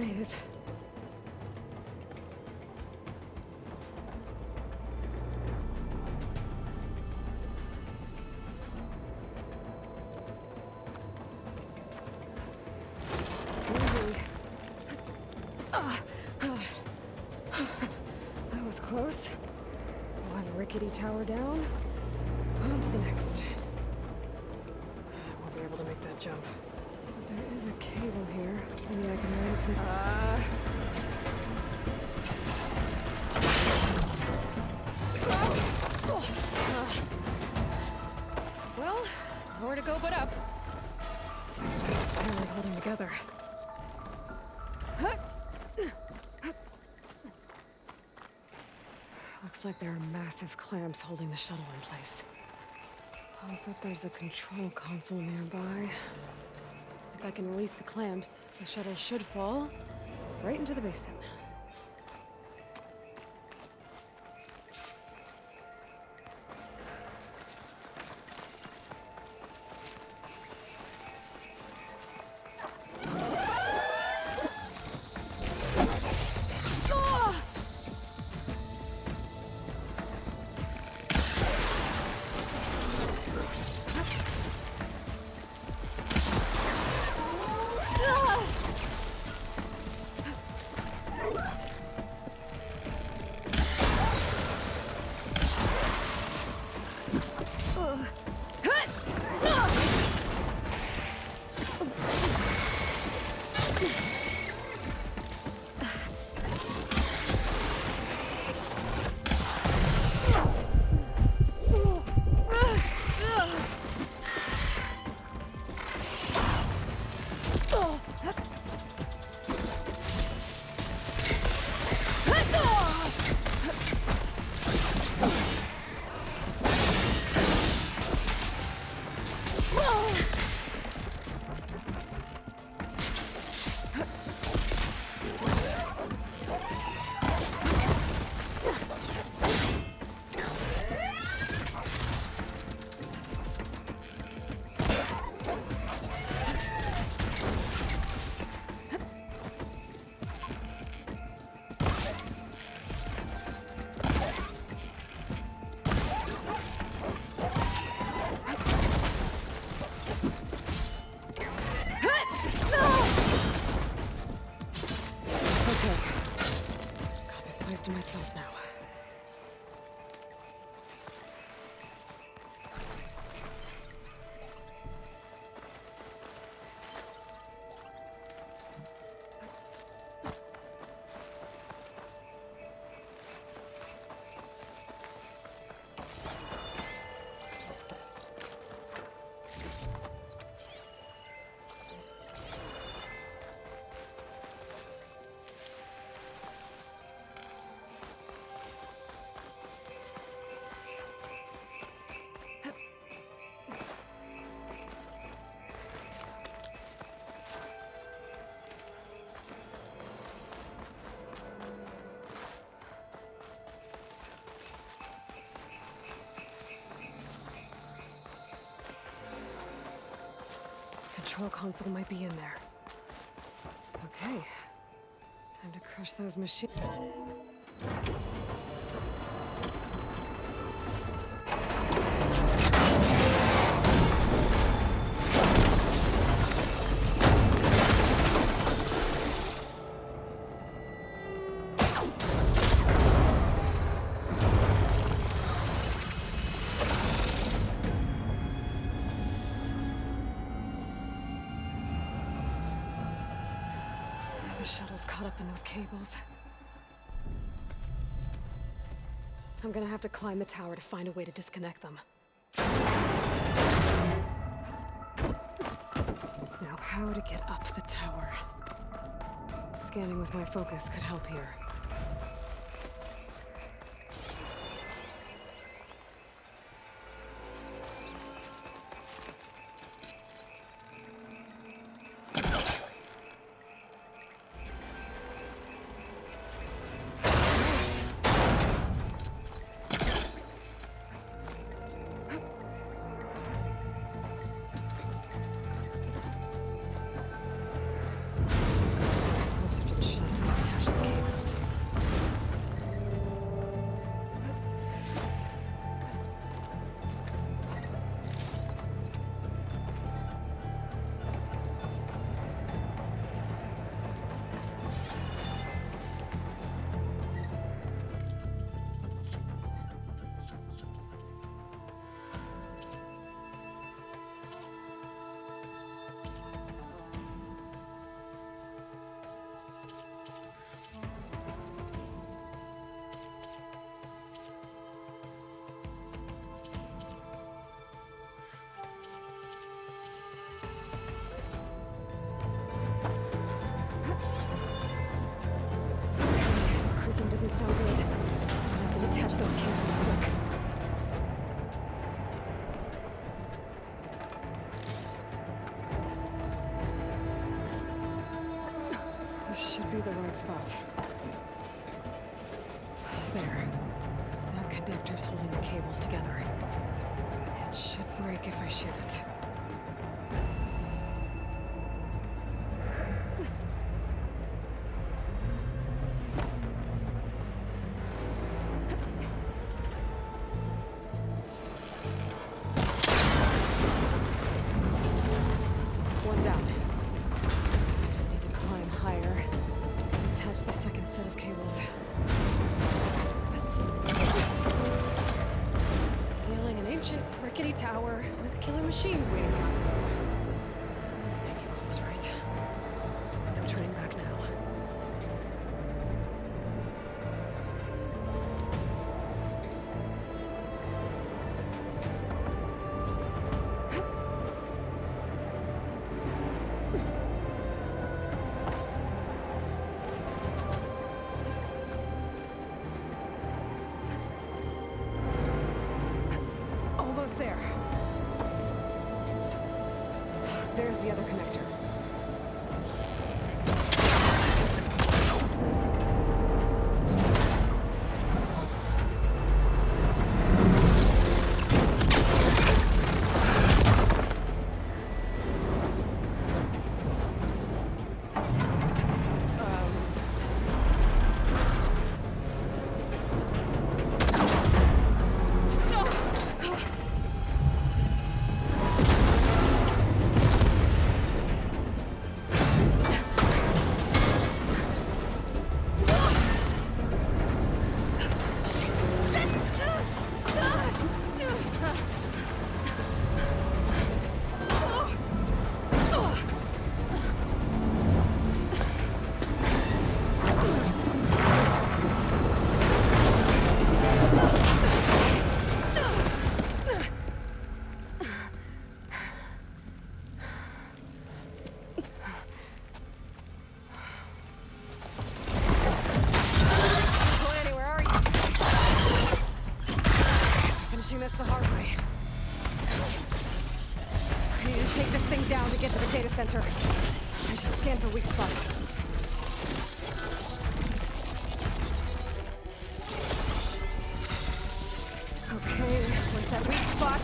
Made it. Easy. That was close. One rickety tower down. On to the next. I won't be able to make that jump. But there is a cable here. Maybe I can ride it to the... Well, nowhere to go but up. This place is barely holding together. Looks like there are massive clamps holding the shuttle in place. I'll bet there's a control console nearby. If I can release the clamps, the shuttle should fall right into the basin. To myself now. Control console might be in there. Okay. Time to crush those machines. The shuttle's caught up in those cables. I'm gonna have to climb the tower to find a way to disconnect them. Now, how to get up the tower? Scanning with my focus could help here. Closer to doesn't sound good. I have to detach those cables quick. This should be the right spot. There. That connector's holding the cables together. It should break if I shoot it. One down. I just need to climb higher. Attach the second set of cables. Scaling an ancient, rickety tower with killer machines waiting down below. I think Yoel was right. No turning back now. Almost there. There's the other connector. This the hard way. I need to take this thing down to get to the data center. I should scan for weak spots. Okay, where's that weak spot?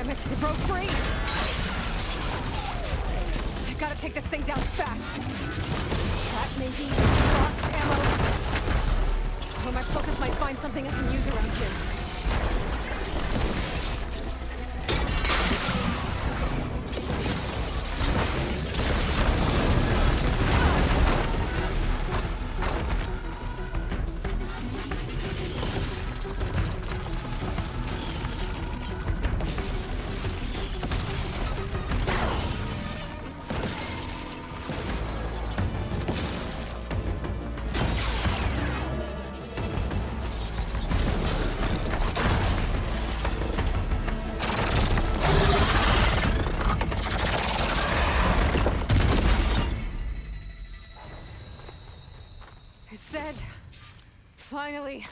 Damn it, it broke free! I gotta take this thing down fast. Trap maybe? Lost ammo? Or my focus might find something I can use around here. It's dead. Finally.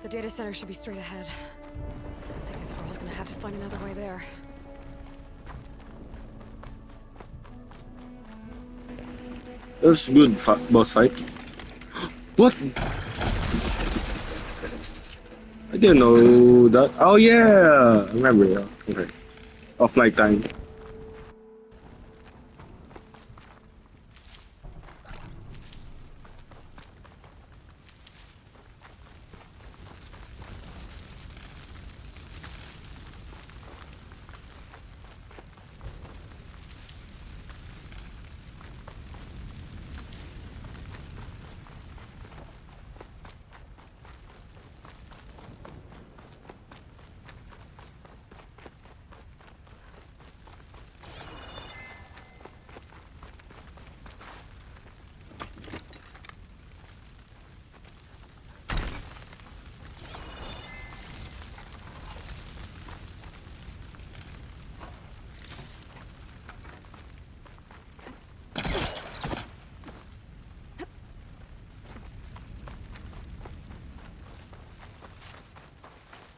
The data center should be straight ahead. I guess Varl's gonna have to find another way there. That's good boss fight. What? I didn't know that. Oh yeah, I remember. Yeah. Okay. Off night time.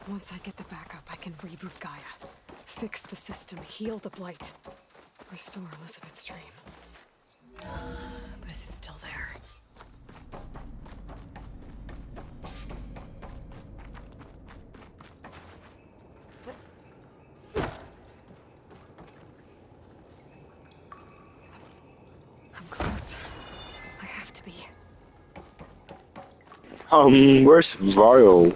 Once I get the backup, I can reboot Gaia. Fix the system, heal the Blight. Restore Elizabeth's dream. But is it still there? I'm close. I have to be. Where's Varl?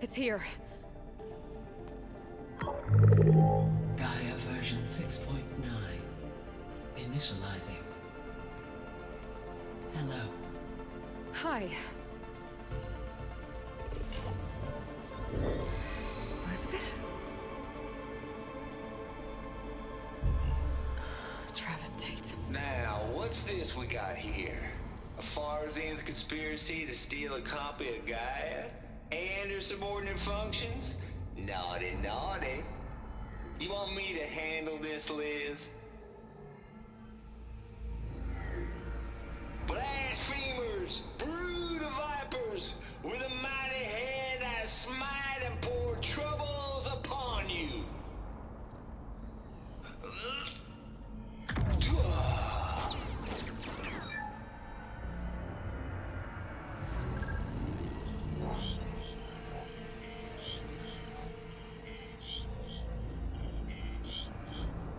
It's here. Gaia version 6.9. Initializing. Hello. Hi. Elizabeth? Travis Tate. Now, what's this we got here? A Farzian's conspiracy to steal a copy of Gaia? And her subordinate functions? Naughty, naughty. You want me to handle this, Liz? Blasphemers! Brood of vipers! With a mighty hand I smite and pour troubles upon you!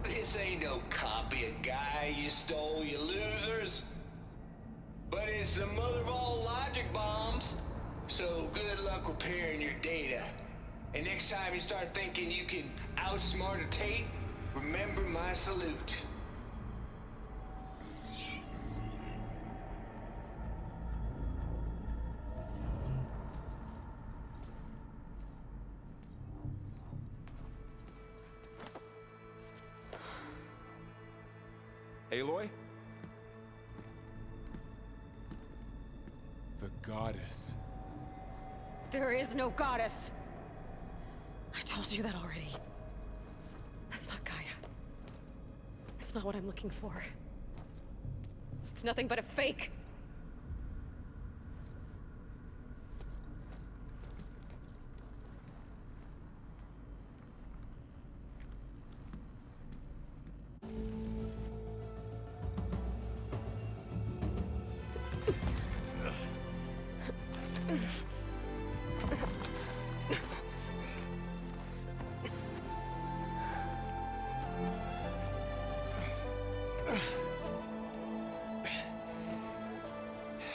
This ain't no copy of Gaia you stole, you losers. But it's the mother of all logic bombs. So good luck repairing your data. And next time you start thinking you can outsmart a Tate, remember my salute. Aloy? The goddess. There is no goddess! I told you that already. That's not Gaia. It's not what I'm looking for. It's nothing but a fake.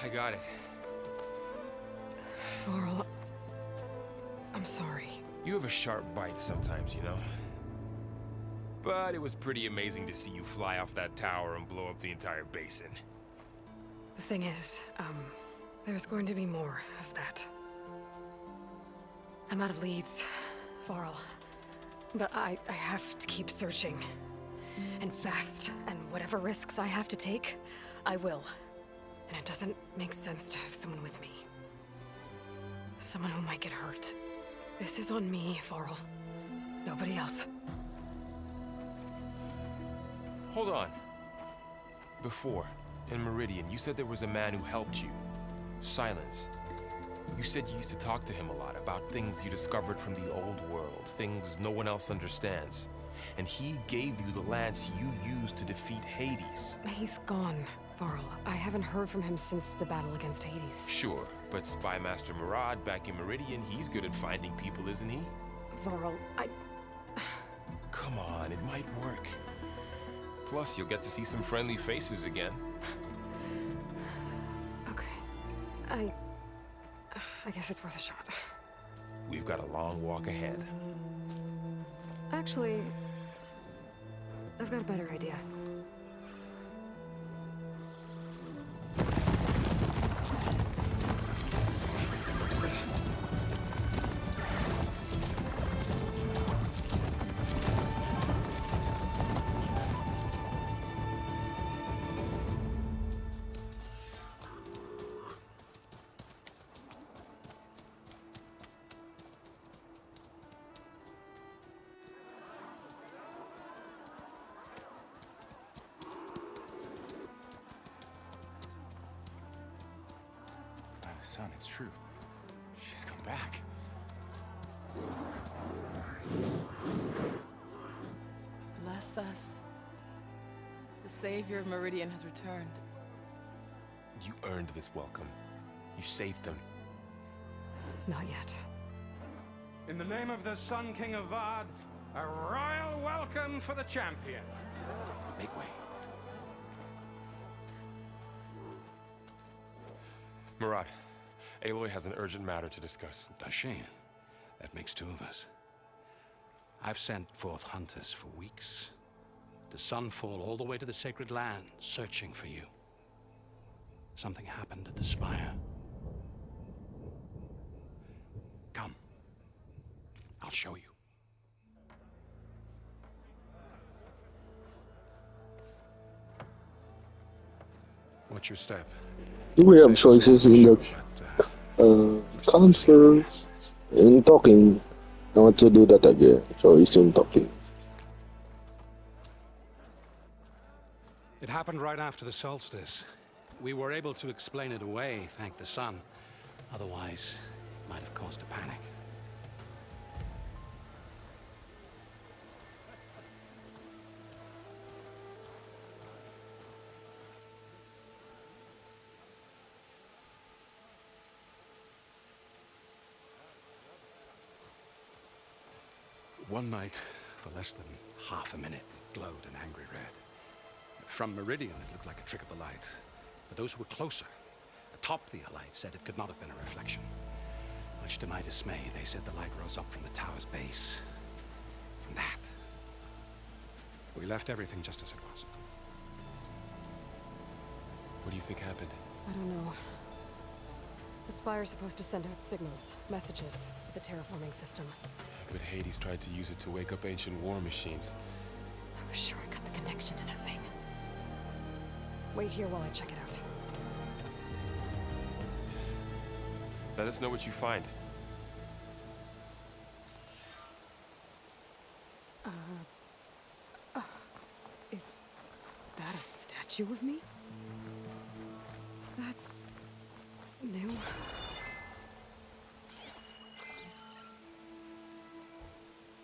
I got it. Varl, I'm sorry. You have a sharp bite sometimes, you know? But it was pretty amazing to see you fly off that tower and blow up the entire basin. The thing is, there's going to be more of that. I'm out of leads, Varl. But I have to keep searching. And fast, and whatever risks I have to take, I will. And it doesn't make sense to have someone with me. Someone who might get hurt. This is on me, Varl. Nobody else. Hold on. Before, in Meridian, you said there was a man who helped you. Silence. You said you used to talk to him a lot about things you discovered from the old world, things no one else understands. And he gave you the lance you used to defeat Hades. He's gone, Varl. I haven't heard from him since the battle against Hades. Sure, but Spy Master Murad back in Meridian, he's good at finding people, isn't he? Varl, Come on, it might work. Plus, you'll get to see some friendly faces again. Okay. I guess it's worth a shot. We've got a long walk ahead. Actually, I've got a better idea. Son, it's true. She's come back. Bless us. The savior of Meridian has returned. You earned this welcome. You saved them. Not yet. In the name of the Sun King of Vard, a royal welcome for the champion. Make way. Murad, Aloy has an urgent matter to discuss. Dashane, That makes two of us. I've sent forth hunters for weeks, to Sunfall all the way to the Sacred Land, searching for you. Something happened at the Spire. Come. I'll show you. What's your step? Do we have choices in the console? In talking, I want to do that again. Choice in talking. It happened right after the solstice. We were able to explain it away, thank the sun. Otherwise, it might have caused a panic. One night, for less than half a minute, it glowed an angry red. From Meridian, it looked like a trick of the light. But those who were closer, atop the light, said it could not have been a reflection. Much to my dismay, they said the light rose up from the tower's base. From that. We left everything just as it was. What do you think happened? I don't know. The Spire's supposed to send out signals, messages, for the terraforming system. But Hades tried to use it to wake up ancient war machines. I was sure I got the connection to that thing. Wait here while I check it out. Let us know what you find. Is that a statue of me? That's new.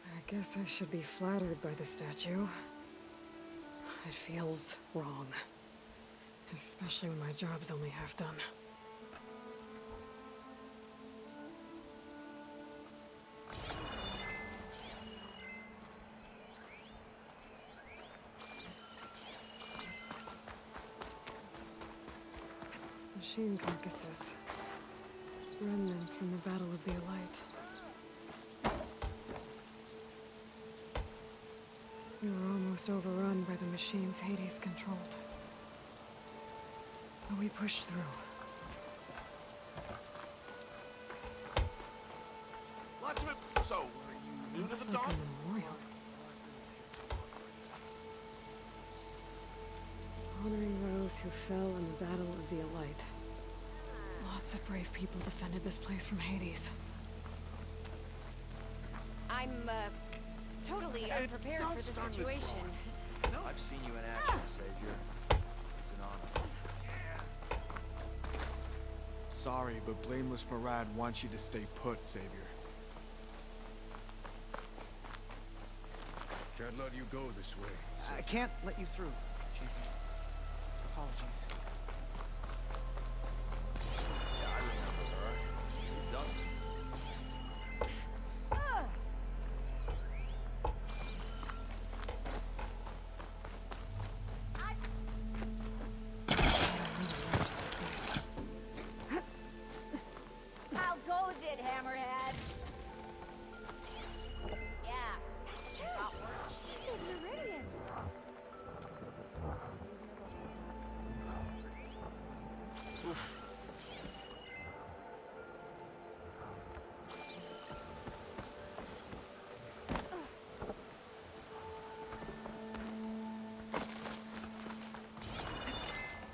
I guess I should be flattered by the statue. It feels wrong. Especially when my job's only half done. Machine carcasses. Remnants from the Battle of the Elite. We were almost overrun by the machines Hades controlled. But we pushed through. Watchman, so, are you new to Looks the like dog? a memorial. Honoring those who fell in the Battle of the Elite. Lots of brave people defended this place from Hades. I'm, totally unprepared don't for the start with situation. I've seen you in action, Savior. It's an honor. Sorry, but Blameless Marad wants you to stay put, Savior. Can't let you go this way. I can't let you through, Chief. Apologies. Yeah, I remember her. Who doesn't? How goes it, Hammerhead? Yeah. Got work. She's in Meridian.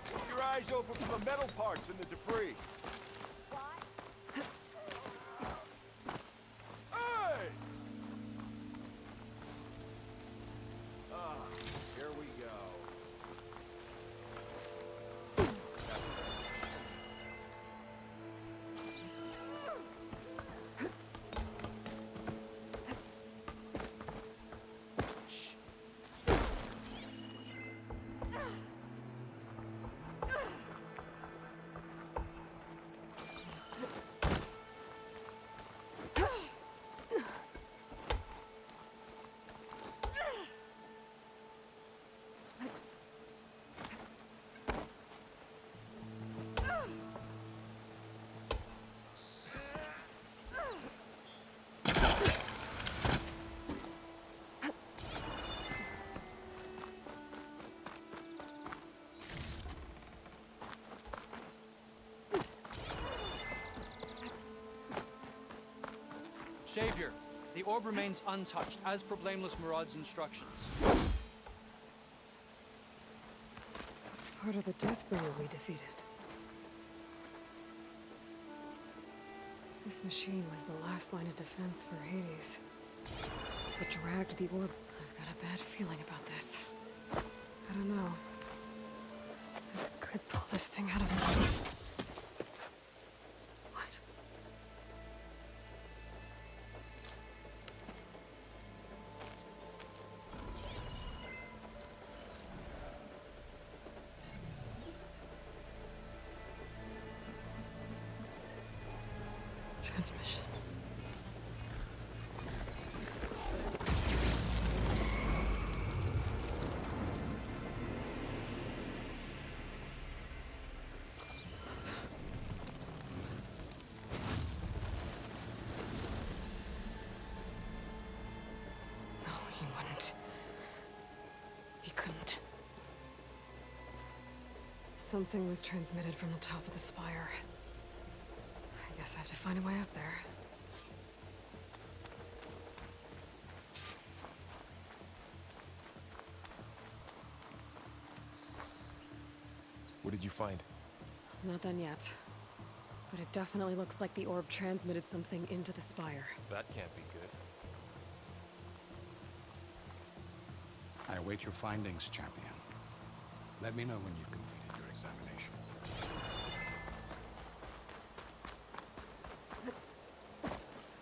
Keep your eyes open for the metal parts and the debris. Hey! Here we go. Savior, the orb remains untouched, as per Blameless Marad's instructions. It's part of the Deathbringer we defeated. This machine was the last line of defense for Hades. It dragged the orb. I've got a bad feeling about this. I don't know. I could pull this thing out of my... What? Transmission. No, he wouldn't. He couldn't. Something was transmitted from the top of the spire. I guess I have to find a way up there. What did you find? Not done yet. But it definitely looks like the orb transmitted something into the spire. That can't be good. I await your findings, champion. Let me know when you've completed your examination.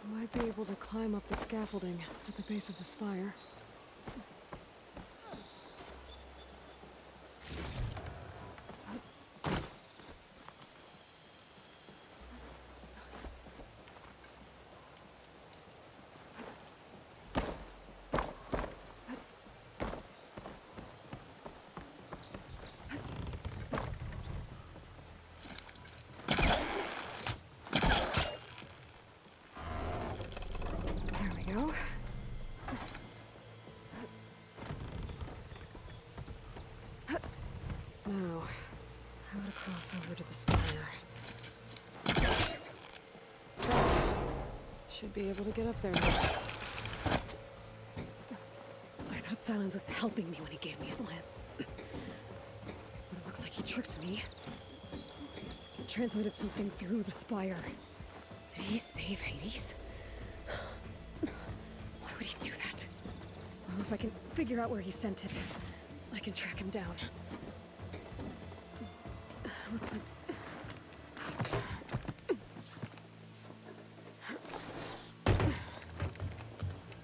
I might be able to climb up the scaffolding at the base of the spire. There we go. Now, how to cross over to the spire. Should be able to get up there now. I thought Silence was helping me when he gave me his lance. But it looks like he tricked me. He transmitted something through the spire. Did he save Hades? Why would he do that? Well, if I can figure out where he sent it, I can track him down. Looks like...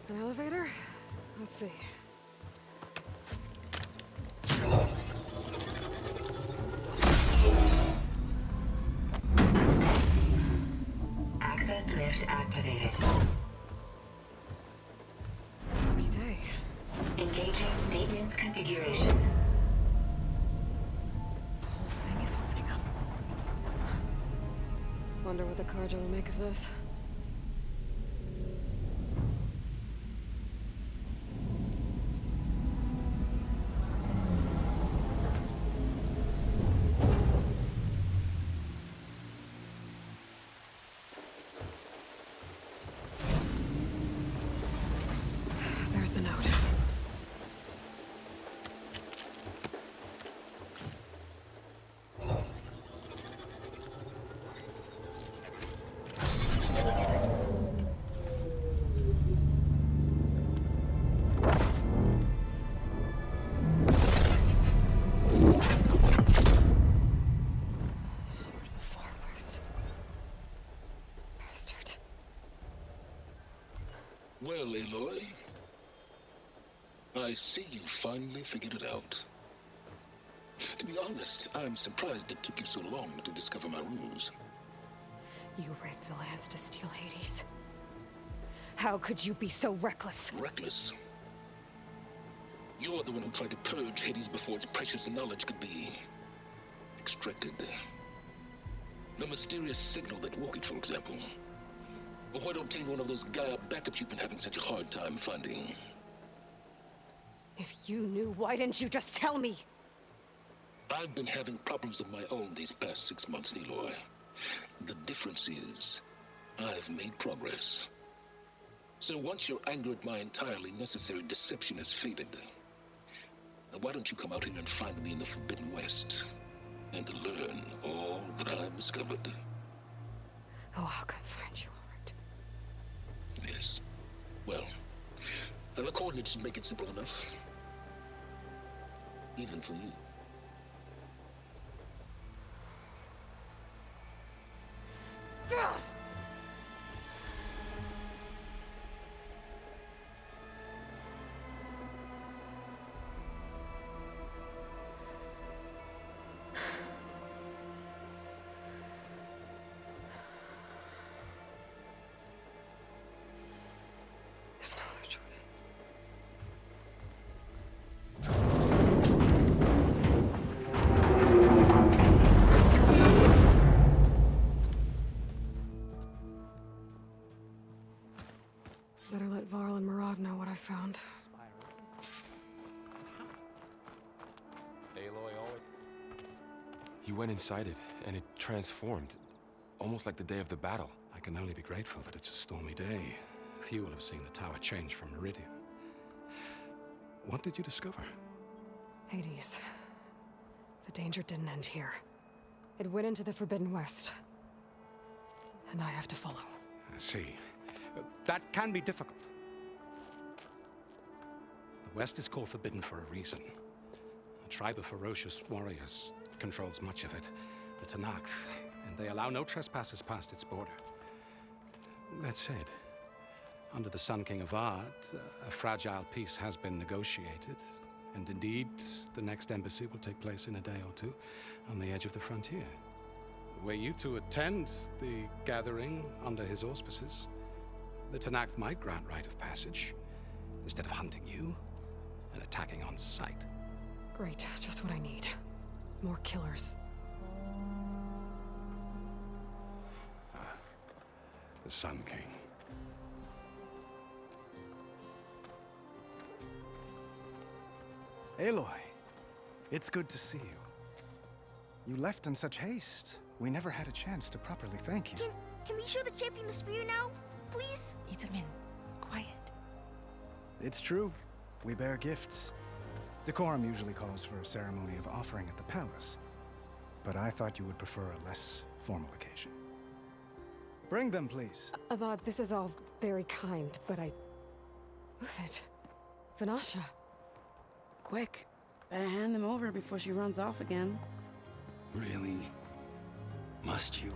An elevator? Let's see. Access lift activated. Lucky day. Engaging maintenance configuration. The whole thing is opening up. Wonder what the Carja will make of this. There's the note. Sword of the Far West. Bastard. Well, Aloy, I see you finally figured it out. To be honest, I'm surprised it took you so long to discover my rules. You rigged the lance to steal Hades. How could you be so reckless? Reckless? You're the one who tried to purge Hades before its precious knowledge could be extracted. The mysterious signal that woke it, for example. Or why to obtain one of those Gaia backups you've been having such a hard time finding. If you knew, why didn't you just tell me? I've been having problems of my own these past 6 months, Aloy. The difference is, I've made progress. So once your anger at my entirely necessary deception has faded, now why don't you come out here and find me in the Forbidden West and learn all that I've discovered? Oh, I'll come find you, all right. Yes. Well, and the coordinates make it simple enough. Even for you. There's no other choice. Better let Varl and Murad know what I found. Aloy always. You went inside it, and it transformed. Almost like the day of the battle. I can only be grateful that it's a stormy day. Few will have seen the tower change from Meridian. What did you discover? Hades. The danger didn't end here. It went into the Forbidden West. And I have to follow. I see. That can be difficult. The West is called Forbidden for a reason. A tribe of ferocious warriors controls much of it, the Tenakth, and they allow no trespassers past its border. That said, under the Sun King Avad, a fragile peace has been negotiated, and indeed, the next embassy will take place in a day or two on the edge of the frontier. Were you to attend the gathering under his auspices, the Tenakth might grant right of passage, instead of hunting you and attacking on sight. Great, just what I need. More killers. The Sun King. Aloy, it's good to see you. You left in such haste. We never had a chance to properly thank you. Can we show the champion the spear now? Please? Itamen, quiet. It's true. We bear gifts. Decorum usually calls for a ceremony of offering at the palace. But I thought you would prefer a less formal occasion. Bring them, please. Avad, this is all very kind, but Who's it? Vanasha. Quick. Better hand them over before she runs off again. Really? Must you?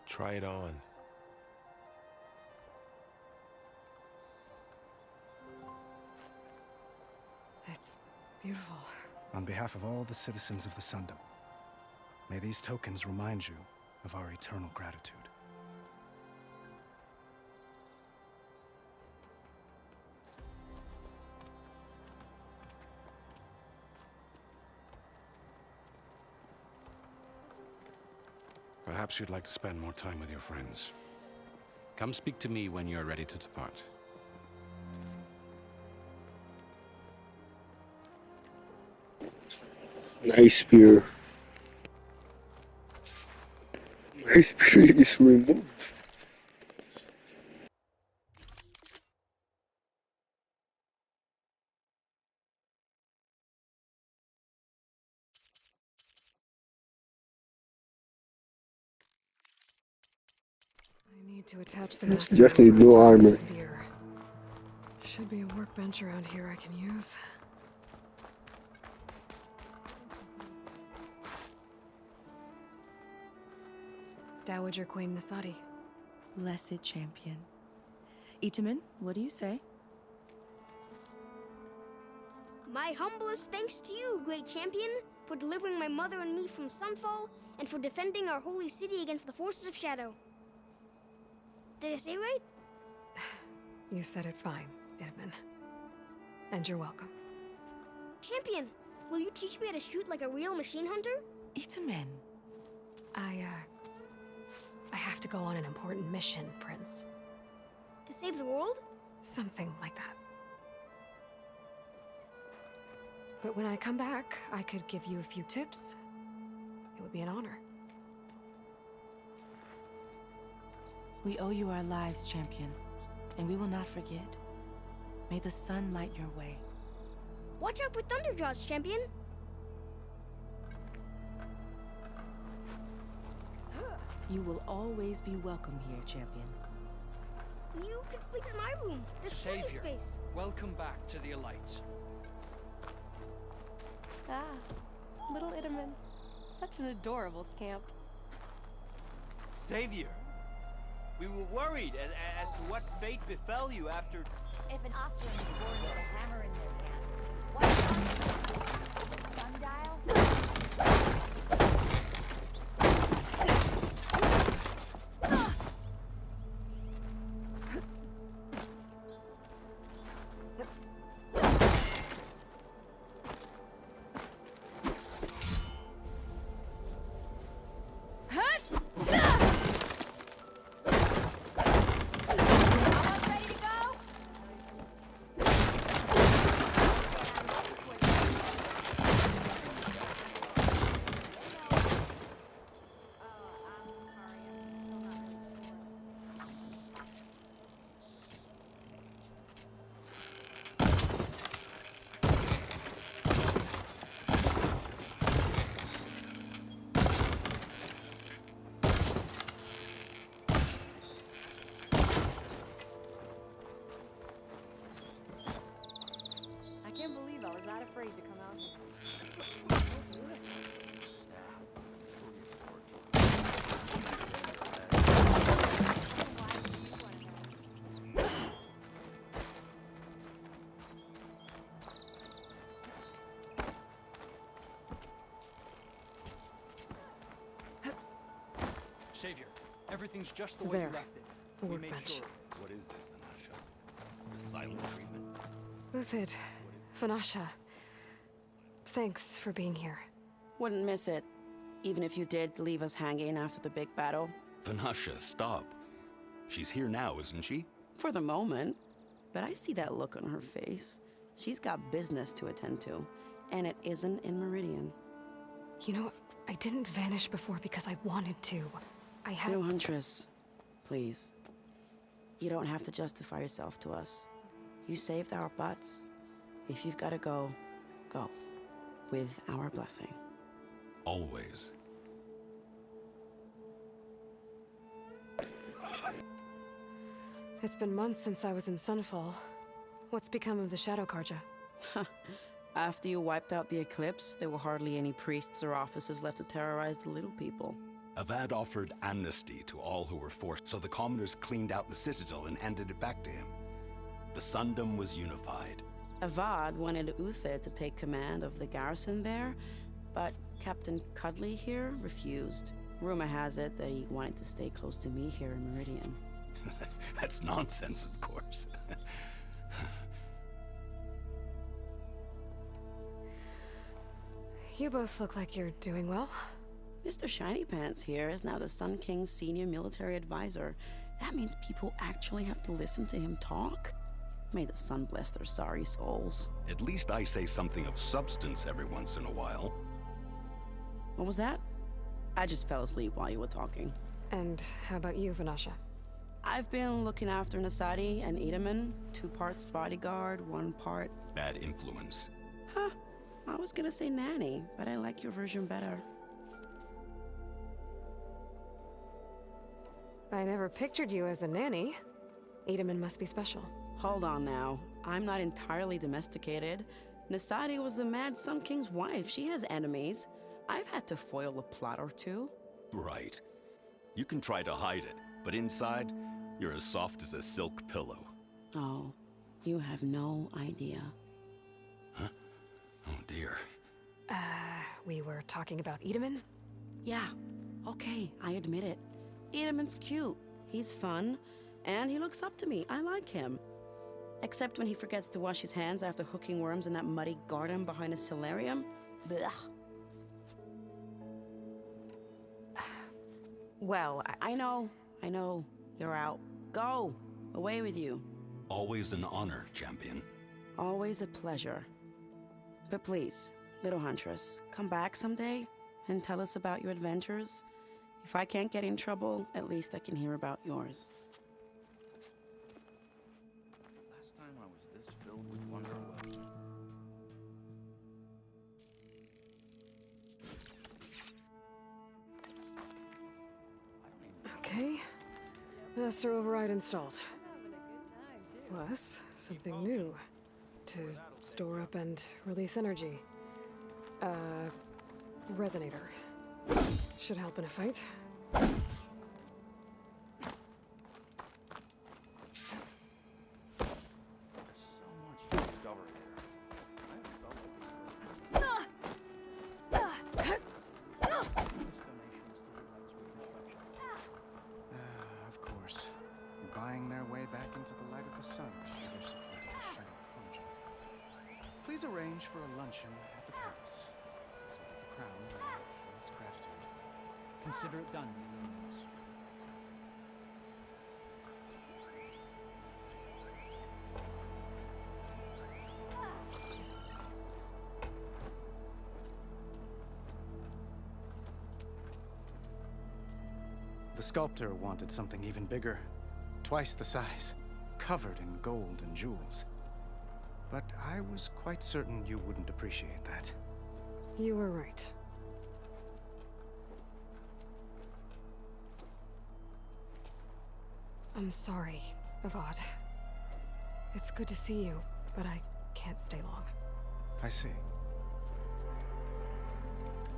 Try it on. It's beautiful. On behalf of all the citizens of the Sundom, may these tokens remind you of our eternal gratitude. Perhaps you'd like to spend more time with your friends. Come speak to me when you're ready to depart. Nice spear. My spear is removed. I need to attach the Just master need no to the armor. spear. Should be a workbench around here I can use. Dowager Queen Nasadi. Blessed champion. Itamen, what do you say? My humblest thanks to you, great champion, for delivering my mother and me from Sunfall, and for defending our holy city against the forces of Shadow. Did I say right? You said it fine, Edmund. And you're welcome. Champion, will you teach me how to shoot like a real machine hunter? Itamen. I have to go on an important mission, Prince. To save the world? Something like that. But when I come back, I could give you a few tips. It would be an honor. We owe you our lives, champion, and we will not forget. May the sun light your way. Watch out for Thunderjaws, champion! You will always be welcome here, champion. You can sleep in my room. There's plenty of Savior, space. welcome back to the Elites. Ah, little Itamen. Such an adorable scamp. Savior, we were worried as to what fate befell you after... If an Austrian is born with a hammer in their hand, what sundial? Afraid to come out here. Savior, everything's just the way you left it. We made sure. What is this, Vanasha? The silent treatment? Uthid, Vanasha. Thanks for being here. Wouldn't miss it, even if you did leave us hanging after the big battle. Vanasha, stop. She's here now, isn't she? For the moment. But I see that look on her face. She's got business to attend to, and it isn't in Meridian. You know, I didn't vanish before because I wanted to. I had... No, Huntress. Please. You don't have to justify yourself to us. You saved our butts. If you've got to go, go. With our blessing. Always. It's been months since I was in Sunfall. What's become of the Shadow Carja? After you wiped out the Eclipse, there were hardly any priests or officers left to terrorize the little people. Avad offered amnesty to all who were forced, so the commoners cleaned out the citadel and handed it back to him. The Sundom was unified. Avad wanted Uthid to take command of the garrison there, but Captain Cudley here refused. Rumor has it that he wanted to stay close to me here in Meridian. That's nonsense, of course. You both look like you're doing well. Mr. Shiny Pants here is now the Sun King's senior military advisor. That means people actually have to listen to him talk? May the sun bless their sorry souls. At least I say something of substance every once in a while. What was that? I just fell asleep while you were talking. And how about you, Vanasha? I've been looking after Nasadi and Itamen. 2 parts bodyguard, 1 part... Bad influence. Huh. I was gonna say nanny, but I like your version better. I never pictured you as a nanny. Itamen must be special. Hold on now. I'm not entirely domesticated. Nasadi was the Mad Sun King's wife. She has enemies. I've had to foil a plot or 2. Right. You can try to hide it, but inside, you're as soft as a silk pillow. Oh, you have no idea. Huh? Oh dear. We were talking about Itamen? Yeah. Okay, I admit it. Itamen's cute. He's fun. And he looks up to me. I like him. Except when he forgets to wash his hands after hooking worms in that muddy garden behind a solarium. Blech. Well, I know. You're out. Go. Away with you. Always an honor, champion. Always a pleasure. But please, little huntress, come back someday and tell us about your adventures. If I can't get in trouble, at least I can hear about yours. Last time I was this filled with wonder was... Okay. Master override installed. Plus, something new. To store up and release energy. Resonator. Should help in a fight. Of course. Buying their way back into the light of the sun. Please arrange for a luncheon at the palace, so that the crown will show its gratitude. Consider it done. The sculptor wanted something even bigger, twice the size, covered in gold and jewels. But I was quite certain you wouldn't appreciate that. You were right. I'm sorry, Avad. It's good to see you, but I can't stay long. I see.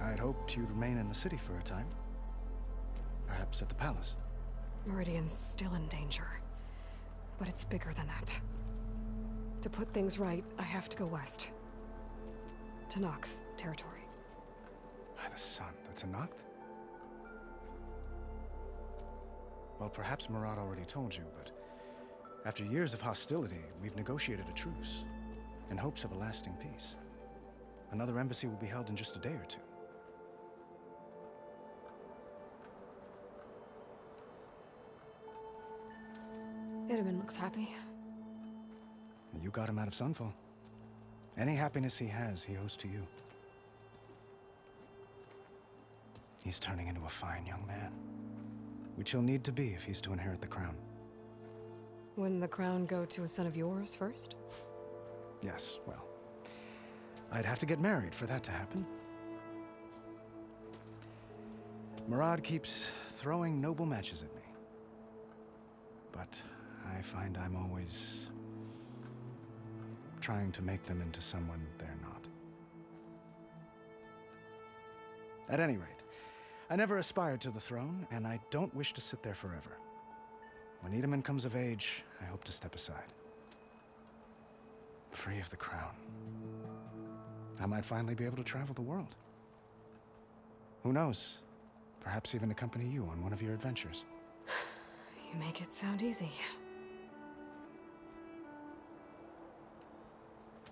I'd hoped you'd remain in the city for a time. Perhaps at the palace. Meridian's still in danger. But it's bigger than that. To put things right, I have to go west. To Noct territory. By the sun, that's a Noct? Well, perhaps Murad already told you, but after years of hostility, we've negotiated a truce, in hopes of a lasting peace. Another embassy will be held in just a day or two. Itamen looks happy. You got him out of Sunfall. Any happiness he has, he owes to you. He's turning into a fine young man, which he'll need to be if he's to inherit the crown. Wouldn't the crown go to a son of yours first? Yes, well, I'd have to get married for that to happen. Murad keeps throwing noble matches at me. But I find I'm always trying to make them into someone they're not. At any rate, I never aspired to the throne, and I don't wish to sit there forever. When Itamen comes of age, I hope to step aside. Free of the crown. I might finally be able to travel the world. Who knows? Perhaps even accompany you on one of your adventures. You make it sound easy.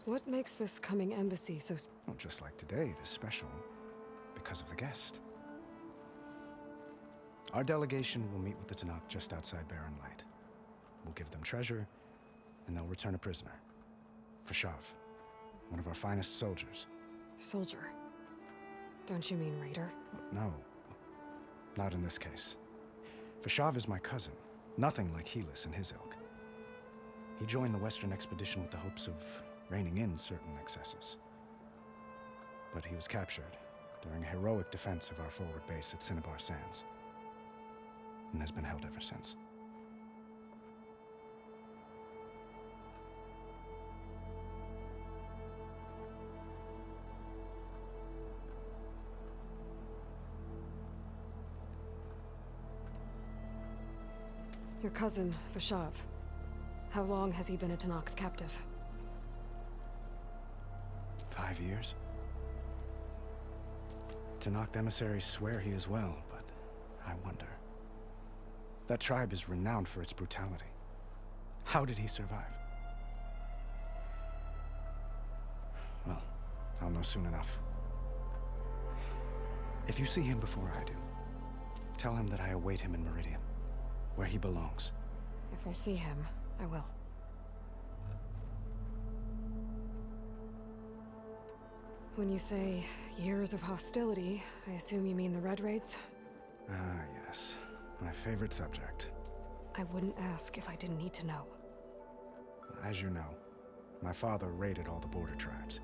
What makes this coming embassy so... Well, just like today, it is special because of the guest. Our delegation will meet with the Tenakth just outside Barren Light. We'll give them treasure, and they'll return a prisoner. Fashav, one of our finest soldiers. Soldier? Don't you mean raider? No, not in this case. Fashav is my cousin, nothing like Helis and his ilk. He joined the Western expedition with the hopes of reining in certain excesses. But he was captured during a heroic defense of our forward base at Cinnabar Sands, and has been held ever since. Your cousin, Fashav. How long has he been a Tenakth captive? 5 years. Tenakth emissaries swear he is well, but I wonder. That tribe is renowned for its brutality. How did he survive? Well, I'll know soon enough. If you see him before I do, tell him that I await him in Meridian, where he belongs. If I see him, I will. When you say years of hostility, I assume you mean the Red Raids? Ah, yes. My favorite subject. I wouldn't ask if I didn't need to know. As you know, my father raided all the border tribes.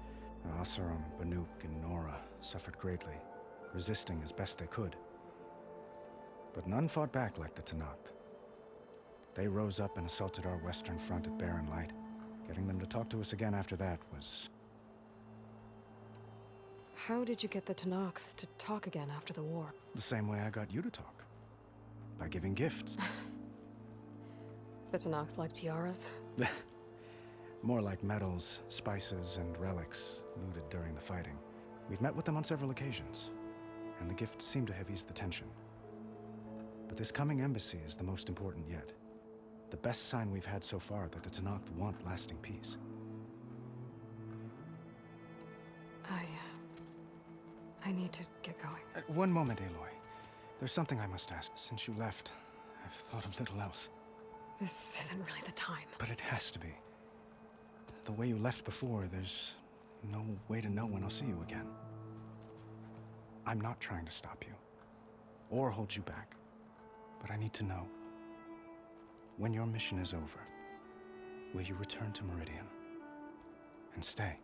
Oseram, Banuk, and Nora suffered greatly, resisting as best they could. But none fought back like the Tenakth. They rose up and assaulted our western front at Barren Light. Getting them to talk to us again after that was... How did you get the Tenakth to talk again after the war? the same way I got you to talk. By giving gifts. The Tenakth like tiaras? More like medals, spices, and relics looted during the fighting. We've met with them on several occasions, and the gifts seem to have eased the tension. But this coming embassy is the most important yet. The best sign we've had so far that the Tenakth want lasting peace. I need to get going. One moment, Aloy. There's something I must ask. Since you left, I've thought of little else. This isn't really the time. But it has to be. The way you left before, there's no way to know when I'll see you again. I'm not trying to stop you, or hold you back. But I need to know, when your mission is over, will you return to Meridian and stay?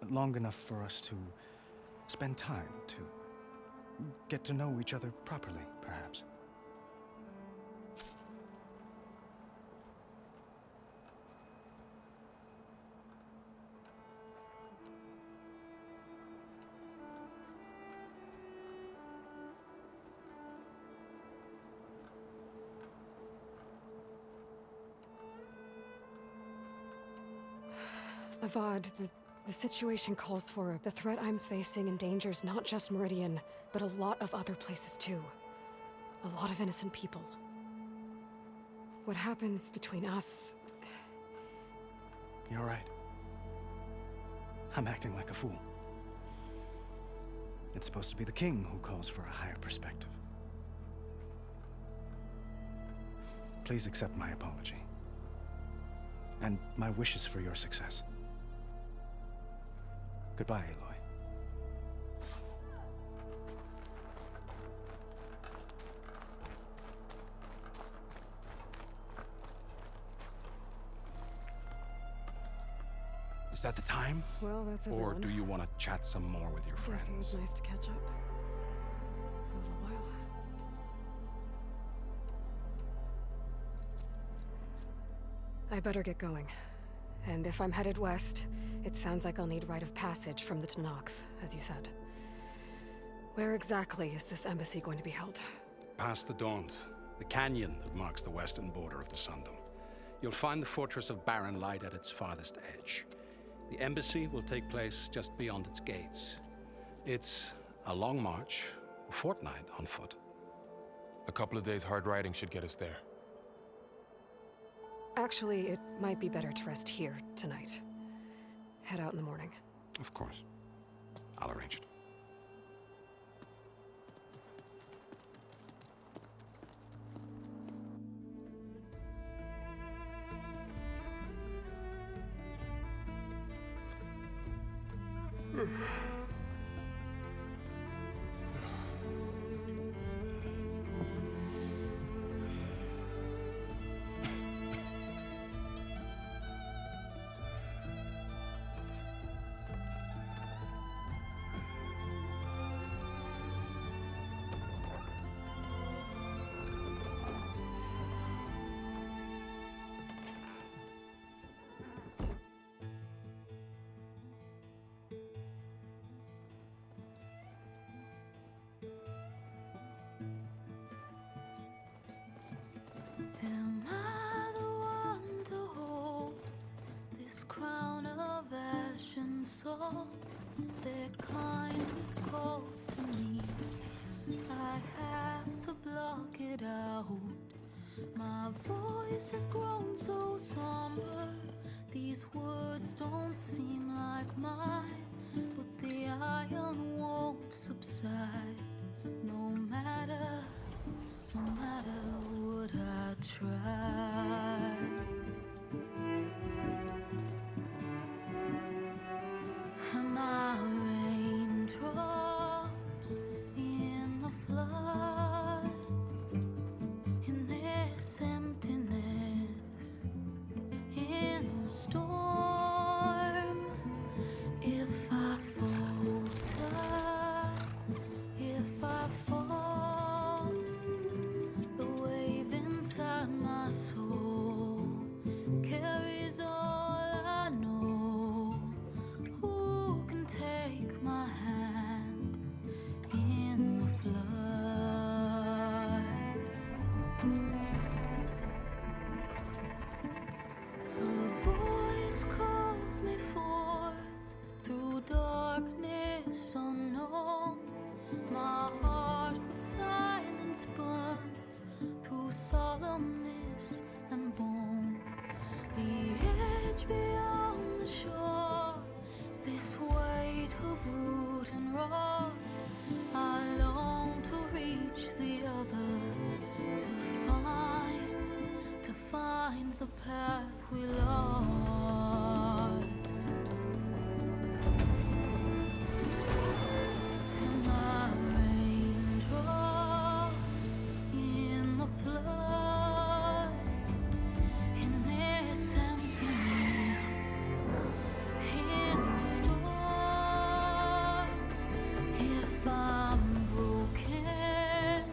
Long enough for us to spend time, to get to know each other properly, perhaps. Avad, the situation calls for it. The threat I'm facing endangers not just Meridian, but a lot of other places too. A lot of innocent people. What happens between us... You're right. I'm acting like a fool. It's supposed to be the king who calls for a higher perspective. Please accept my apology. And my wishes for your success. Goodbye, Aloy. Is that the time? Well, that's Or everyone. do you want to chat some more with your friends? Yes, it was nice to catch up. A little while. I better get going. And if I'm headed west, it sounds like I'll need rite of passage from the Tenakth, as you said. Where exactly is this embassy going to be held? Past the Daunt, the canyon that marks the western border of the Sundom. You'll find the fortress of Barren Light at its farthest edge. The embassy will take place just beyond its gates. It's a long march, a fortnight on foot. A couple of days hard riding should get us there. Actually, it might be better to rest here tonight. Head out in the morning. Of course. I'll arrange it. Am I the one to hold this crown of ash and salt? Their kindness calls to me. I have to block it out. My voice has grown so somber. These words don't seem like mine, but the iron won't subside. No matter what I try. Am I calmness and bone. The edge beyond the shore, this weight of root and rod. I long to reach the other, to find the path we lost. And my raindrops in the flood, in this emptiness, in the storm. If I'm broken,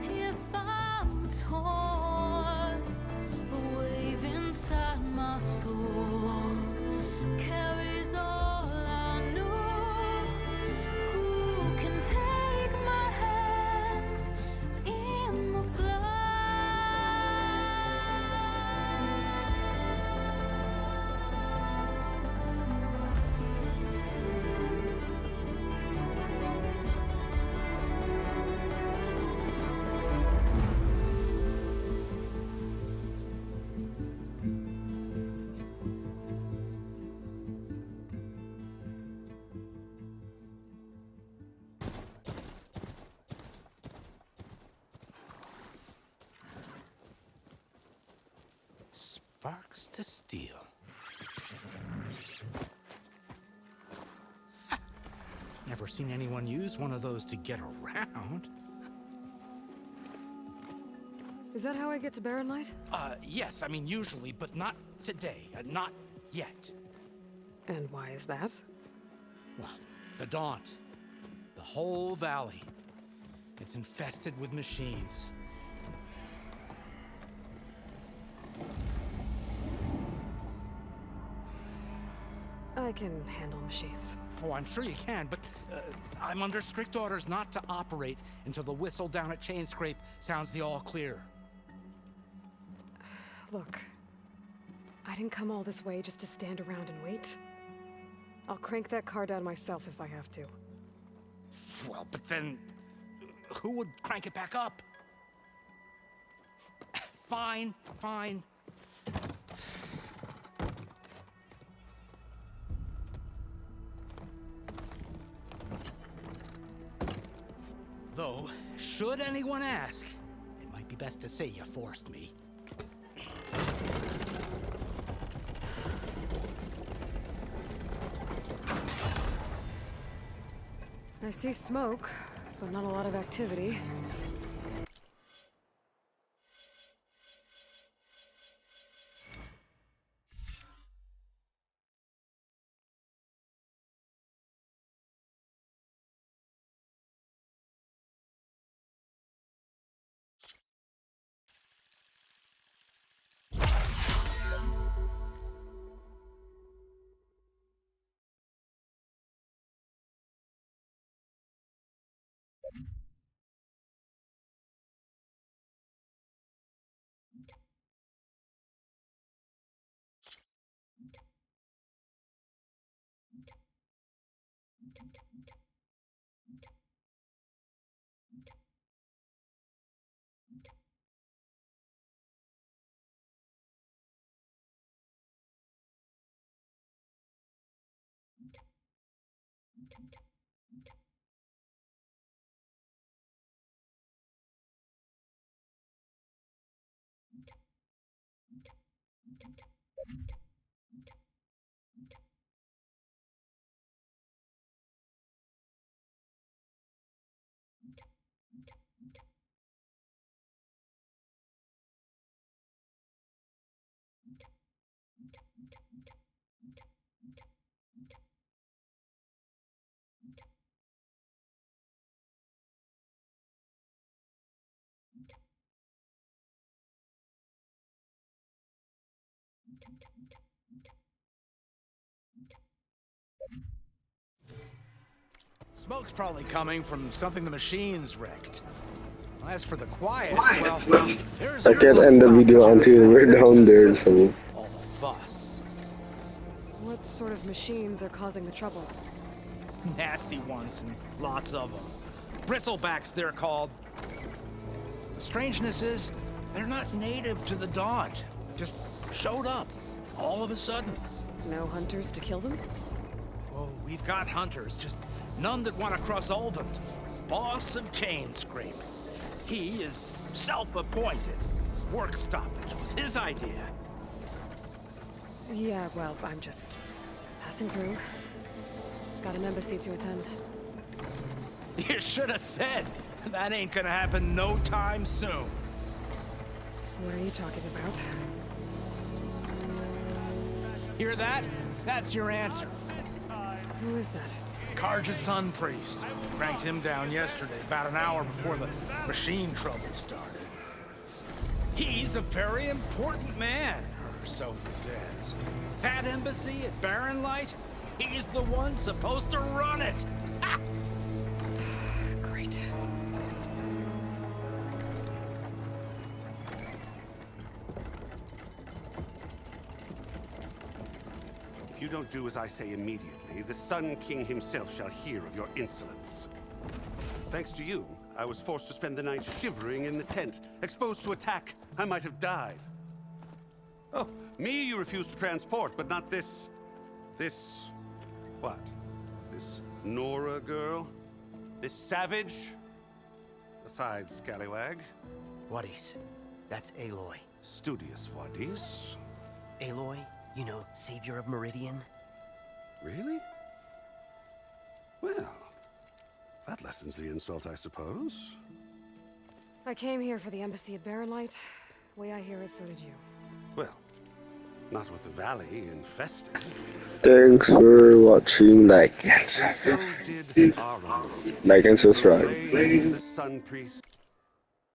if I'm torn, a wave inside my soul carries all I know. Who can take my hand in the flood? Sparks to steel. Never seen anyone use one of those to get around. Is that how I get to Barren Light? Yes, I mean usually, but not today. Not yet. And why is that? Well, the Daunt. The whole valley. It's infested with machines. I can handle machines. Oh, I'm sure you can, but I'm under strict orders not to operate until the whistle down at Chainscrape sounds the all clear. Look, I didn't come all this way just to stand around and wait. I'll crank that car down myself if I have to. Well, but then who would crank it back up? Fine, fine. Though, should anyone ask, it might be best to say you forced me. I see smoke, but not a lot of activity. Smoke's probably coming from something the machines wrecked. As for the quiet, well, there's I can't end the video until we're down there, so... all the fuss. What sort of machines are causing the trouble? Nasty ones, and lots of them. Bristlebacks, they're called. The strangeness is, They're not native to the Daunt. Just showed up, all of a sudden. No hunters to kill them? Oh, we've got hunters, just none that want to cross Ulvund. Boss of chain scraping. He is self-appointed. Work stoppage was his idea. Yeah, well, I'm just passing through. Got an embassy to attend. You should have said. That ain't gonna happen no time soon. What are you talking about? Hear that? That's your answer. Who is that? Karja's Sun Priest. Cranked him down yesterday, about an hour before the machine trouble started. He's a very important man, or so he says. That embassy at Barren Light, he's the one supposed to run it. Ha! Great. If you don't do as I say immediately, the Sun King himself shall hear of your insolence. Thanks to you, I was forced to spend the night shivering in the tent. Exposed to attack, I might have died. Oh, me you refused to transport, but not this... what? This Nora girl? This savage? Besides, scallywag. Wadis. That's Aloy. Studious Wadis. Aloy, you know, savior of Meridian. Really? Well, that lessens the insult, I suppose. I came here for the embassy at Barren Light. Way I hear it, so did you. Well, not with the valley infested. Thanks for watching. Like and So did our like and subscribe. the Sun Priest.